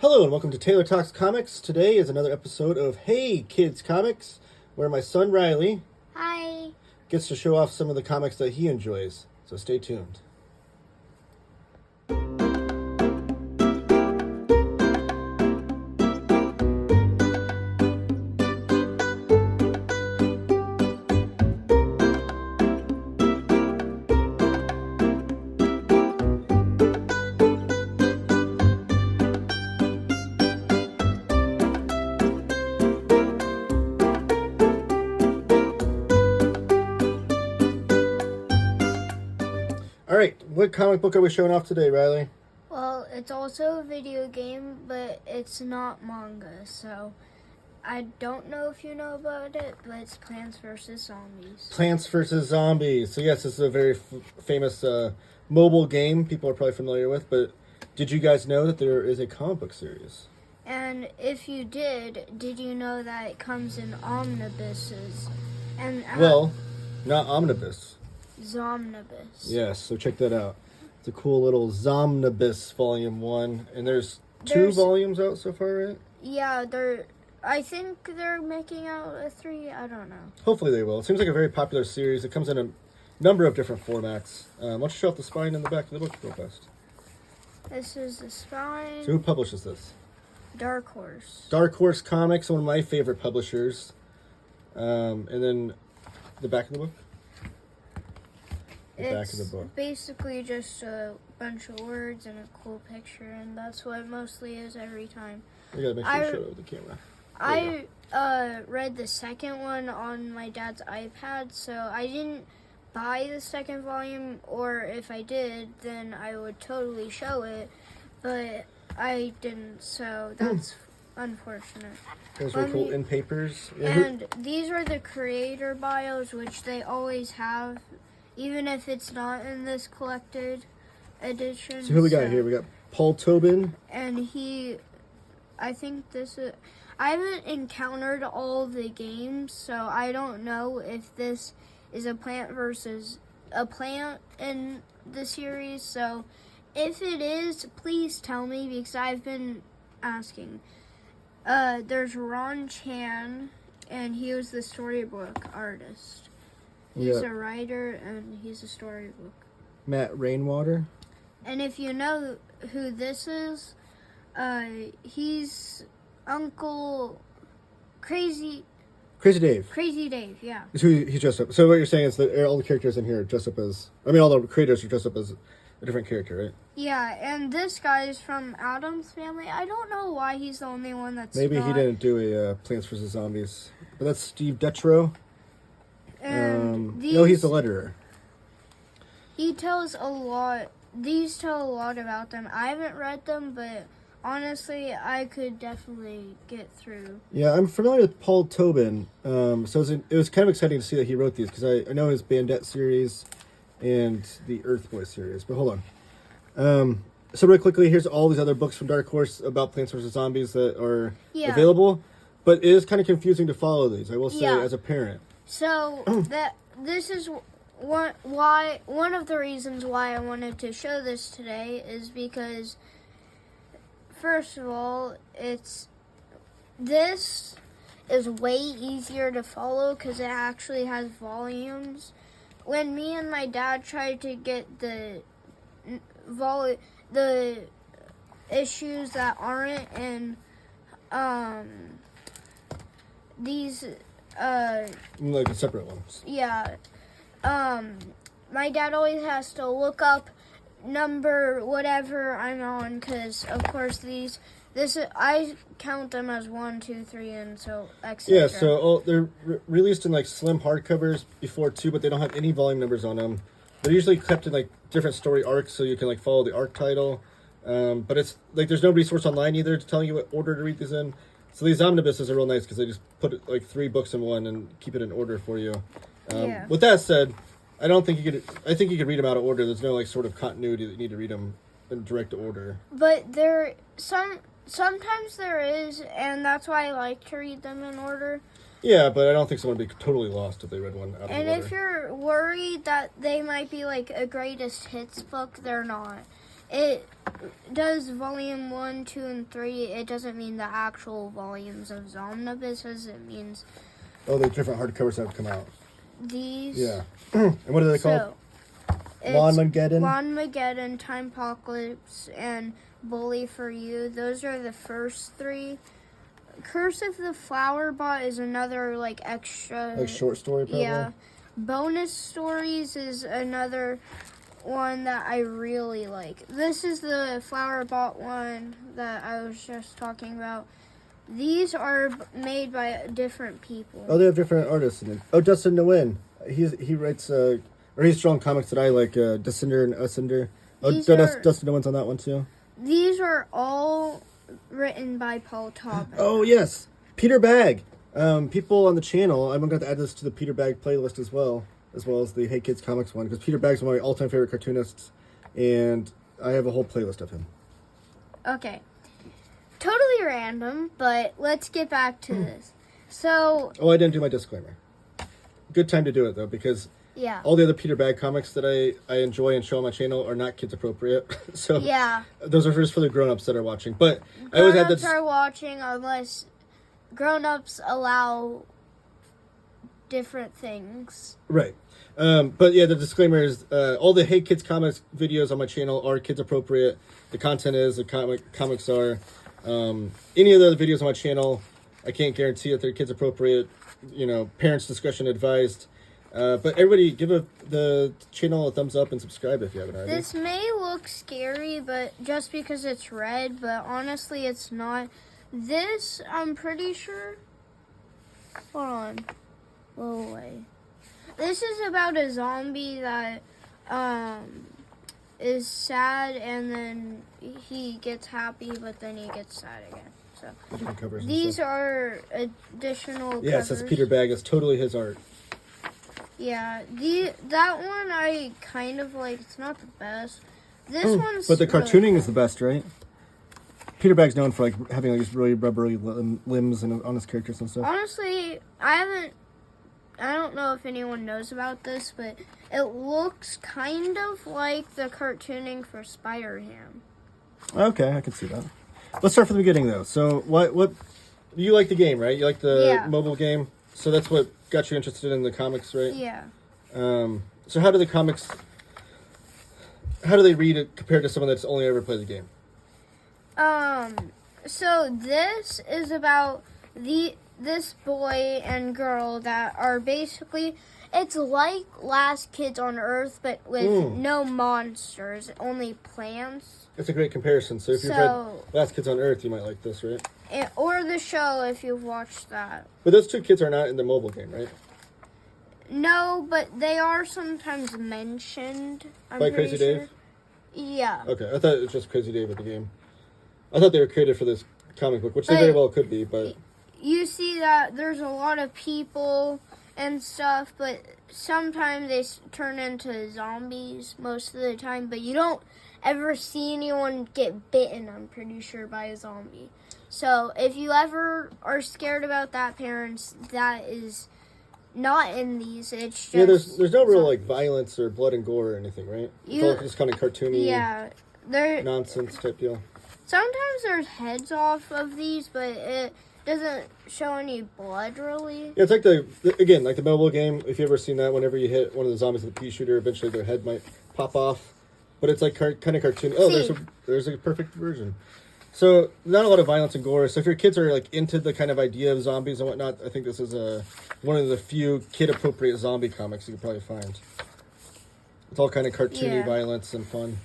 Hello and welcome to Taylor Talks Comics. Today is another episode of Hey Kids Comics, where my son Riley Hi. gets to show off some of the comics that he enjoys. So stay tuned. All right, what comic book are we showing off today, Riley? Well, it's also a video game, but it's not manga, so I don't know if you know about it, but it's Plants vs. Zombies. Plants vs. Zombies. So yes, this is a very famous mobile game people are probably familiar with, but did you guys know that there is a comic book series? And if you did you know that it comes in omnibuses? And Well, not omnibus. ZOMNIBUS. Yes, so check that out. It's a cool little ZOMNIBUS Volume 1, and there's two volumes out so far, right? Yeah, I think they're making out a 3, I don't know. Hopefully they will. It seems like a very popular series. It comes in a number of different formats. Why don't you show off the spine and the back of the book real fast? This is the spine. So who publishes this? Dark Horse. Dark Horse Comics, one of my favorite publishers. And then the back of the book? Back of the book. Basically just a bunch of words and a cool picture, and that's what it mostly is every time. We gotta make sure to show it with the camera. I read the second one on my dad's iPad, so I didn't buy the second volume, or if I did, then I would totally show it, but I didn't, so that's unfortunate. Those are cool in papers. Yeah, and these are the creator bios, which they always have, even if it's not in this collected edition. So who we got here? We got Paul Tobin. And I think this is, I haven't encountered all the games, so I don't know if this is a plant versus a plant in the series. So if it is, please tell me, because I've been asking. There's Ron Chan, and he was the storybook artist. He's a writer, and he's a storybook. Matt Rainwater. And if you know who this is, he's Uncle Crazy Dave. Crazy Dave, yeah. Is who he's dressed up. So what you're saying is that all the characters in here are dressed up as, all the creators are dressed up as a different character, right? Yeah, and this guy is from Adam's Family. I don't know why he's the only one that's Maybe he didn't do a Plants vs. Zombies. But that's Steve Detro. And he's the letterer. He tells a lot. These tell a lot about them. I haven't read them, but honestly, I could definitely get through. Yeah, I'm familiar with Paul Tobin. So it was kind of exciting to see that he wrote these, because I know his Bandette series and the Earthboy series. But hold on. So really quickly, here's all these other books from Dark Horse about Plants vs. Zombies that are available. But it is kind of confusing to follow these, I will say, as a parent. So this is one of the reasons why I wanted to show this today is because, first of all, this is way easier to follow because it actually has volumes. When me and my dad tried to get the issues that aren't in these like the separate ones. Yeah. My dad always has to look up number whatever I'm on, because of course I count them as 1, 2, 3, and so etc. Yeah, so they're released in like slim hardcovers before too, but they don't have any volume numbers on them. They're usually kept in like different story arcs, so you can like follow the arc title. But it's like there's no resource online either to tell you what order to read these in. So these omnibuses are real nice because they just put like 3 books in one and keep it in order for you. With that said, I think you could read them out of order. There's no like sort of continuity that you need to read them in direct order. But sometimes there is, and that's why I like to read them in order. Yeah, but I don't think someone would be totally lost if they read one out of order. And if you're worried that they might be like a greatest hits book, they're not. it does volume 1, 2, and 3. It doesn't mean the actual volumes of ZOMNIBUS, as it means Oh, the different hardcovers that have come out. these. Yeah. And what are they called? Lawnmageddon, Timepocalypse, and Bully for You. Those are the first 3. Curse of the Flower Bot is another like extra. Like short story, probably. Yeah. Bonus Stories is another one that I really like. This is the Flower Bot one that I was just talking about. These are made by different people. Oh, they have different artists in it. Oh, Dustin Nguyen. He writes or he's drawn comics that I like. Descender and Ascender. Oh, Dustin Nguyen's on that one too. These are all written by Paul Tobin. Oh yes, Peter Bagge. People on the channel, I'm going to add this to the Peter Bagge playlist as well as the Hey Kids Comics one, because Peter Bagge's one of my all-time favorite cartoonists, and I have a whole playlist of him. Okay. Totally random, but let's get back to this. So... Oh, I didn't do my disclaimer. Good time to do it, though, because yeah, all the other Peter Bagge comics that I enjoy and show on my channel are not kids appropriate. So yeah, those are just for the grown-ups that are watching. But I always had this... Grown-ups are watching unless grown-ups allow different things. Right. But yeah, the disclaimer is all the Hey Kids Comics videos on my channel are kids appropriate. The content is, the comics are. Any of the other videos on my channel, I can't guarantee that they're kids appropriate. You know, parents' discretion advised. But everybody give the channel a thumbs up and subscribe if you haven't already. This may look scary, but just because it's red, but honestly it's not. This, I'm pretty sure... Hold on. Go away. This is about a zombie that is sad, and then he gets happy, but then he gets sad again. So these are additional covers. Yeah, it says Peter Bagge. It's totally his art. Yeah, that one I kind of like. It's not the best. This one's but the cartooning really is the best, right? Peter Bagge's known for like having like these really rubbery limbs and on his characters and stuff. Honestly, I don't know if anyone knows about this, but it looks kind of like the cartooning for Spider-Ham. Okay, I can see that. Let's start from the beginning though. So what you like the game, right? You like the mobile game? So that's what got you interested in the comics, right? Yeah. So how do they read it compared to someone that's only ever played the game? So this is about this boy and girl that are basically, it's like Last Kids on Earth, but with no monsters, only plants. It's a great comparison. So if you've read Last Kids on Earth, you might like this, right? Or the show, if you've watched that. But those two kids are not in the mobile game, right? No, but they are sometimes mentioned. By Crazy Dave? Yeah. Okay, I thought it was just Crazy Dave at the game. I thought they were created for this comic book, which they very well could be, but... You see that there's a lot of people and stuff, but sometimes they turn into zombies most of the time, but you don't ever see anyone get bitten, I'm pretty sure, by a zombie. So if you ever are scared about that, parents, that is not in these. It's just... Yeah, there's no real like violence or blood and gore or anything, right? It's all just kind of cartoony nonsense type deal. Sometimes there's heads off of these, but it doesn't show any blood, really. Yeah, it's like the mobile game. If you've ever seen that, whenever you hit one of the zombies with a pea shooter, eventually their head might pop off. But it's like kind of cartoony. Oh, there's a perfect version. So not a lot of violence and gore. So if your kids are like into the kind of idea of zombies and whatnot, I think this is one of the few kid-appropriate zombie comics you could probably find. It's all kind of cartoony violence and fun.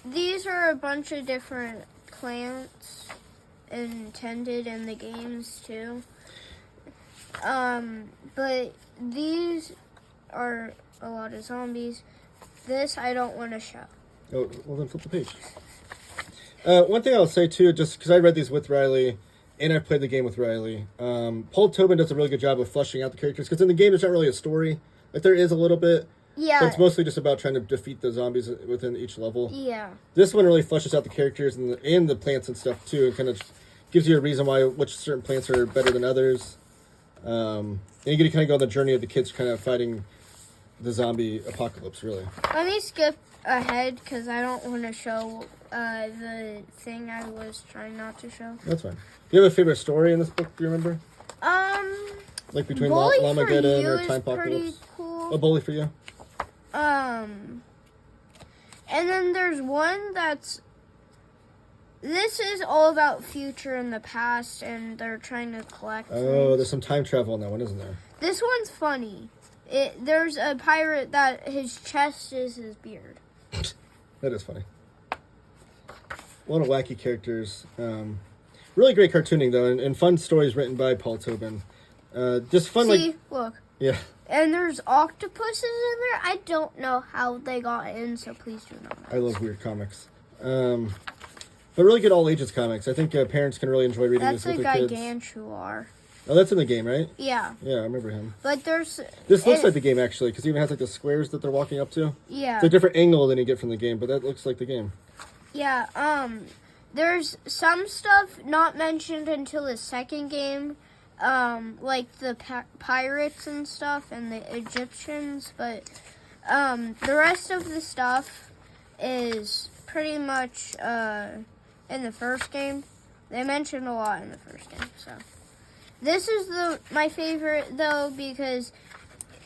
These are a bunch of different plants intended in the games too. But these are a lot of zombies. This I don't want to show. Oh, well then flip the page. One thing I'll say too, just because I read these with Riley, and I played the game with Riley, Paul Tobin does a really good job of fleshing out the characters, because in the game there's not really a story. Like there is a little bit. Yeah. But it's mostly just about trying to defeat the zombies within each level. Yeah. This one really fleshes out the characters and the plants and stuff too, and kind of gives you a reason why which certain plants are better than others. And you get to kind of go on the journey of the kids kind of fighting the zombie apocalypse, really. Let me skip ahead because I don't want to show the thing I was trying not to show. That's fine. Do you have a favorite story in this book? Do you remember? Like between Bully for Llamageddon You or is Time pretty Apocalypse? cool. A Bully for You? And then there's one that's. This is all about future and the past, and they're trying to collect. Oh, things. there's some time travel in that one, isn't there? This one's funny. There's a pirate that his chest is his beard. That is funny. A lot of wacky characters. Really great cartooning, though, and fun stories written by Paul Tobin. Just fun, See, like... look. Yeah. And there's octopuses in there. I don't know how they got in, so please do not ask. I love weird comics. But really good all ages comics. I think parents can really enjoy reading That's this the with their kids. Gargantuar. Oh, that's in the game, right? Yeah. Yeah, I remember him. But there's... This looks like the game, actually, because it even has, like, the squares that they're walking up to. Yeah. It's a different angle than you get from the game, but that looks like the game. Yeah, there's some stuff not mentioned until the second game, like the pirates and stuff and the Egyptians, but the rest of the stuff is pretty much in the first game. They mentioned a lot in the first game, so. This is my favorite, though, because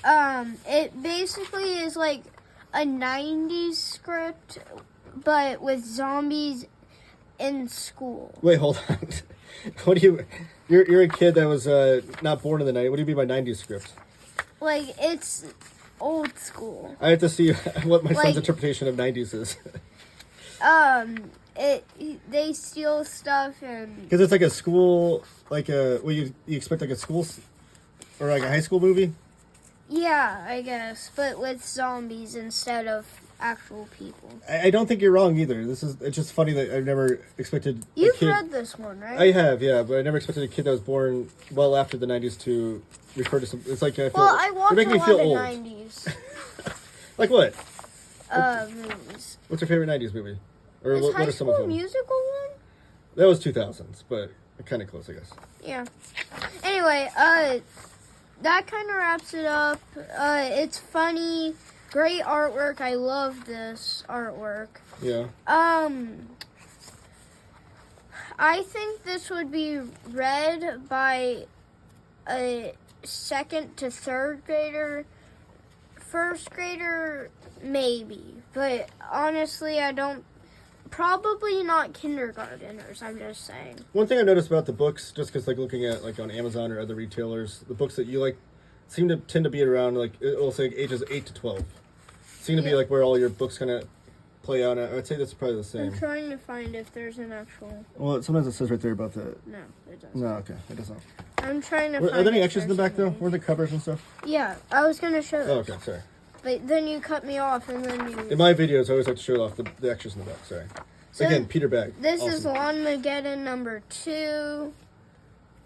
it basically is like a 90s script, but with zombies in school. Wait, hold on. What do you... You're a kid that was not born in the 90s. What do you mean by 90s script? Like, it's old school. I have to see what my son's Like- interpretation of 90s is. They steal stuff and... Because it's like a school... Like a... Well, you expect like a school... Or like a high school movie? Yeah, I guess. But with zombies instead of actual people. I don't think you're wrong either. It's just funny that I've never expected a You've kid... read this one, right? I have, yeah, but I never expected a kid that was born well after the 90s to refer to some... It's like I feel... Well, I watched you're making a me lot feel of old. 90s Like what? movies. What's your favorite 90s movie? Or Is what High are some of School them? Musical one? That was 2000s, but kind of close, I guess. Yeah. Anyway, that kind of wraps it up. It's funny. Great artwork. I love this artwork. Yeah. I think this would be read by a second to third grader. First grader, maybe. But honestly, I don't... Probably not kindergarteners, I'm just saying. One thing I noticed about the books, just because like looking at like on Amazon or other retailers, the books that you like seem to tend to be around like it'll say ages 8 to 12. Seem to be like where all your books kind of play out. I would say that's probably the same. I'm trying to find if there's an actual... Well, sometimes it says right there about the... No, it doesn't. No, okay, it doesn't. I'm trying to Are find there any if extras in the there's back though? any. Where are the covers and stuff? Yeah, I was going to show Oh, those. okay, sorry. But then you cut me off and then you... In my videos, I always like to show off the extras in the back. Sorry. So Again, Peter Bagge. This is Awesome. Llamageddon number 2.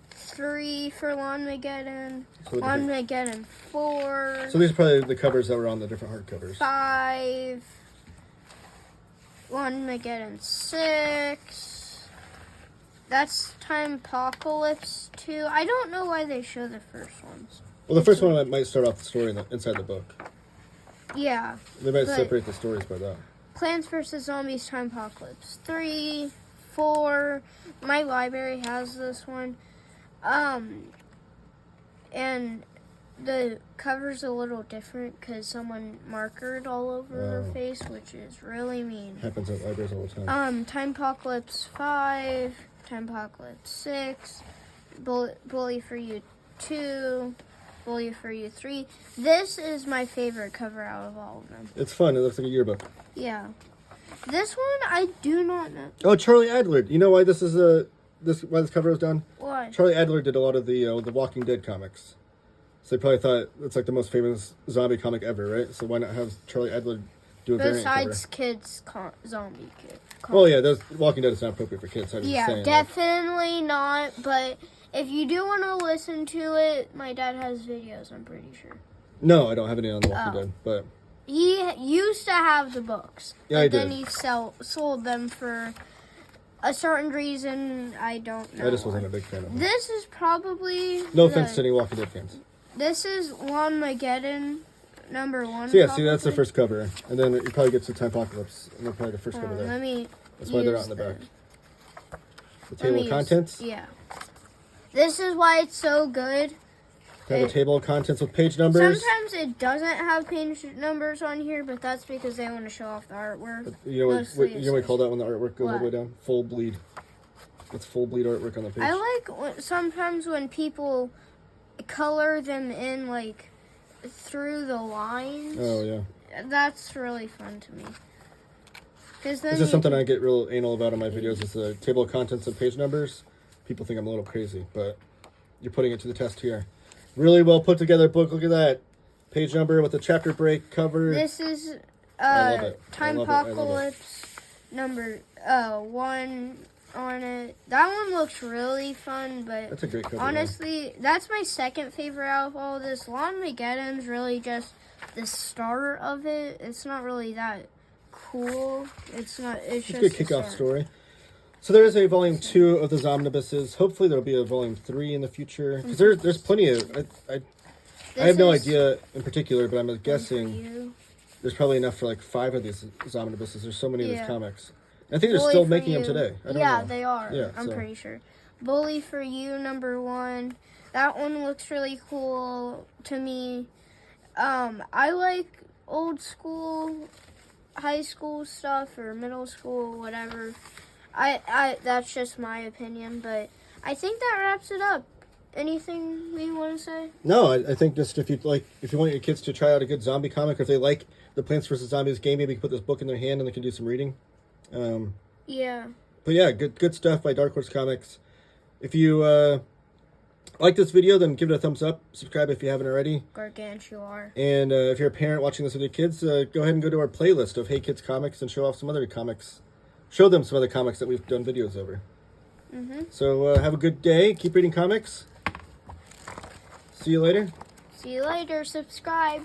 3 for Llamageddon. So what do you think? Llamageddon 4. So these are probably the covers that were on the different hardcovers. 5. Llamageddon 6. That's Time Apocalypse 2. I don't know why they show the first ones. Well, the first one might start off the story inside the book. Yeah. They might But- separate the stories by that. Plants vs. Zombies Time Apocalypse 3, 4. My library has this one. And the cover's a little different because someone markered all over her Oh. face, which is really mean. Happens at libraries all the time. Time Apocalypse 5, Time Apocalypse 6, Bully for You 2, Bully for You 3. This is my favorite cover out of all of them. It's fun. It looks like a yearbook. Yeah. This one, I do not know. Oh, Charlie Adler. You know why this is why this cover was done? Why? Charlie Adler did a lot of the Walking Dead comics. So they probably thought it's like the most famous zombie comic ever, right? So why not have Charlie Adler do a variant Besides cover? kids, zombie kid. Well, yeah, those Walking Dead is not appropriate for kids. I'm just Yeah, saying, like, definitely not. But if you do want to listen to it, my dad has videos, I'm pretty sure. no, I don't have any on the Walking Oh. Dead, but He used to have the books. Yeah, I but then did. he sold them for a certain reason. I don't know. I just wasn't why. a big fan of them. This is probably... No offense to any Walking Dead fans. This is Llamageddon number 1. So yeah, see that's the probably. first cover, and then it probably gets to Time Apocalypse, and they're probably the first cover there. Let me. That's why they're out in the back. The table of contents. Yeah. This is why it's so good. Have a table of contents with page numbers. Sometimes it doesn't have page numbers on here, but that's because they want to show off the artwork. You know Mostly what we call that when the artwork goes all the way What? down? Full bleed. It's full bleed artwork on the page. I like sometimes when people color them in like through the lines. Oh yeah. That's really fun to me. Because then This is something I get real anal about in my videos. It's the table of contents and page numbers. People think I'm a little crazy, but you're putting it to the test here. Really well put together book. Look at that. Page number with a chapter break cover. This is I love it. Time I love it. I love it. Apocalypse number 1 on it. That one looks really fun, but That's a great cover. honestly, that's my second favorite out of all this. Lonmageddon's really just the start of it. It's not really that cool. It's not. It's It's a just good the kickoff start. story. So there is a volume 2 of the ZOMNIBUSes. Hopefully there'll be a volume 3 in the future. Because there's plenty of... I have no idea in particular, but I'm guessing You. there's probably enough for like 5 of these ZOMNIBUSes. There's so many of these Yeah. comics. I think they're Bully still for making them You. today. I don't Yeah, know. they are. Yeah, I'm so- pretty sure. Bully for You number 1. That one looks really cool to me. I like old school, high school stuff or middle school, whatever. I that's just my opinion, but I think that wraps it up. Anything we want to say? No, I think just if you want your kids to try out a good zombie comic, or if they like the Plants vs. Zombies game, maybe you can put this book in their hand and they can do some reading. Yeah. But yeah, good stuff by Dark Horse Comics. If you like this video, then give it a thumbs up. Subscribe if you haven't already. Gargantuar. And if you're a parent watching this with your kids, go ahead and go to our playlist of Hey Kids Comics and show off some other comics. Show them some other comics that we've done videos over. So have a good day. Keep reading comics. See you later. See you later. Subscribe.